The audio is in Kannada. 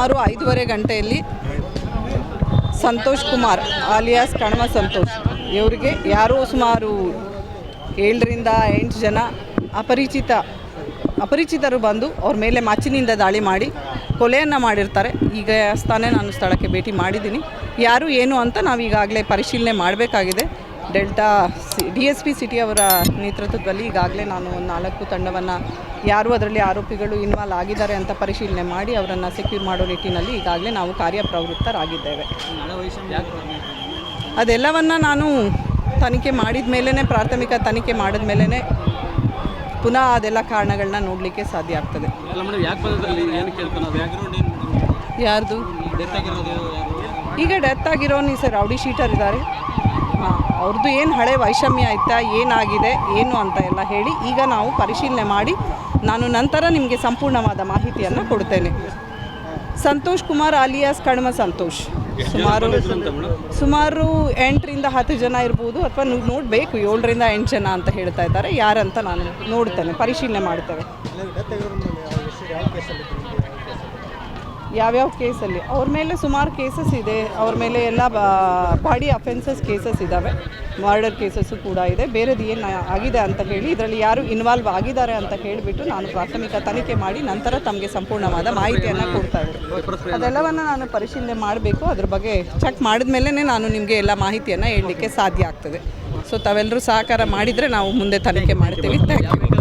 ಸುಮಾರು 5:30 ಗಂಟೆಯಲ್ಲಿ ಸಂತೋಷ್ ಕುಮಾರ್ ಆಲಿಯಾಸ್ ಕಣವ ಸಂತೋಷ್ ಇವರಿಗೆ ಯಾರೋ ಸುಮಾರು 7ರಿಂದ 8 ಜನ ಅಪರಿಚಿತರು ಬಂದು ಅವ್ರ ಮೇಲೆ ಮಚ್ಚಿನಿಂದ ದಾಳಿ ಮಾಡಿ ಕೊಲೆಯನ್ನು ಮಾಡಿರ್ತಾರೆ. ಈಗ ತಾನೇ ನಾನು ಸ್ಥಳಕ್ಕೆ ಭೇಟಿ ಮಾಡಿದ್ದೀನಿ. ಯಾರು ಏನು ಅಂತ ನಾವು ಈಗಾಗಲೇ ಪರಿಶೀಲನೆ ಮಾಡಬೇಕಾಗಿದೆ. DSP ಸಿಟಿ ಅವರ ನೇತೃತ್ವದಲ್ಲಿ ಈಗಾಗಲೇ ನಾನು 4 ತಂಡವನ್ನು ಯಾರು ಅದರಲ್ಲಿ ಆರೋಪಿಗಳು ಇನ್ವಾಲ್ವ್ ಆಗಿದ್ದಾರೆ ಅಂತ ಪರಿಶೀಲನೆ ಮಾಡಿ ಅವರನ್ನು ಸೆಕ್ಯೂರ್ ಮಾಡೋ ನಿಟ್ಟಿನಲ್ಲಿ ಈಗಾಗಲೇ ನಾವು ಕಾರ್ಯಪ್ರವೃತ್ತರಾಗಿದ್ದೇವೆ. ಅದೆಲ್ಲವನ್ನು ನಾನು ತನಿಖೆ ಮಾಡಿದ ಮೇಲೇ ಪ್ರಾಥಮಿಕ ತನಿಖೆ ಮಾಡಿದ ಮೇಲೇ ಪುನಃ ಅದೆಲ್ಲ ಕಾರಣಗಳನ್ನ ನೋಡಲಿಕ್ಕೆ ಸಾಧ್ಯ ಆಗ್ತದೆ. ಯಾರ್ದು ಈಗ ಡೆತ್ ಆಗಿರೋನು ಸರ್ ರೌಡಿ ಶೀಟರ್ ಇದ್ದಾರೆ. ಅವ್ರದ್ದು ಏನು ಹಳೆ ವೈಷಮ್ಯ ಆಯ್ತಾ ಏನಾಗಿದೆ ಏನು ಅಂತ ಎಲ್ಲ ಹೇಳಿ ಈಗ ನಾವು ಪರಿಶೀಲನೆ ಮಾಡಿ ನಾನು ನಂತರ ನಿಮಗೆ ಸಂಪೂರ್ಣವಾದ ಮಾಹಿತಿಯನ್ನು ಕೊಡ್ತೇನೆ. ಸಂತೋಷ್ ಕುಮಾರ್ ಆಲಿಯಾಸ್ ಕಣವ ಸಂತೋಷ್ ಸುಮಾರು 8ರಿಂದ 10 ಜನ ಇರ್ಬೋದು, ಅಥವಾ ನೀವು ನೋಡಬೇಕು 7ರಿಂದ 8 ಜನ ಅಂತ ಹೇಳ್ತಾ ಇದ್ದಾರೆ. ಯಾರಂತ ನಾನು ನೋಡ್ತೇನೆ, ಪರಿಶೀಲನೆ ಮಾಡ್ತೇವೆ. ಯಾವ್ಯಾವ ಕೇಸಲ್ಲಿ ಅವ್ರ ಮೇಲೆ ಸುಮಾರು ಕೇಸಸ್ ಇದೆ. ಅವ್ರ ಮೇಲೆ ಎಲ್ಲ ಬಾಡಿ ಅಫೆನ್ಸಸ್ ಕೇಸಸ್ ಇದ್ದಾವೆ, ಮರ್ಡರ್ ಕೇಸಸ್ಸು ಕೂಡ ಇದೆ. ಬೇರೆದು ಏನು ಆಗಿದೆ ಅಂತ ಹೇಳಿ ಇದರಲ್ಲಿ ಯಾರು ಇನ್ವಾಲ್ವ್ ಆಗಿದ್ದಾರೆ ಅಂತ ಹೇಳಿಬಿಟ್ಟು ನಾನು ಪ್ರಾಥಮಿಕ ತನಿಖೆ ಮಾಡಿ ನಂತರ ತಮಗೆ ಸಂಪೂರ್ಣವಾದ ಮಾಹಿತಿಯನ್ನು ಕೊಡ್ತಾ ಇದ್ದೀನಿ. ಅದೆಲ್ಲವನ್ನು ನಾನು ಪರಿಶೀಲನೆ ಮಾಡಬೇಕು. ಅದ್ರ ಬಗ್ಗೆ ಚೆಕ್ ಮಾಡಿದ ಮೇಲೇ ನಾನು ನಿಮಗೆ ಎಲ್ಲ ಮಾಹಿತಿಯನ್ನು ಹೇಳಲಿಕ್ಕೆ ಸಾಧ್ಯ ಆಗ್ತದೆ. ಸೊ ತಾವೆಲ್ಲರೂ ಸಹಕಾರ ಮಾಡಿದರೆ ನಾವು ಮುಂದೆ ತನಿಖೆ ಮಾಡ್ತೀವಿ. Thank you.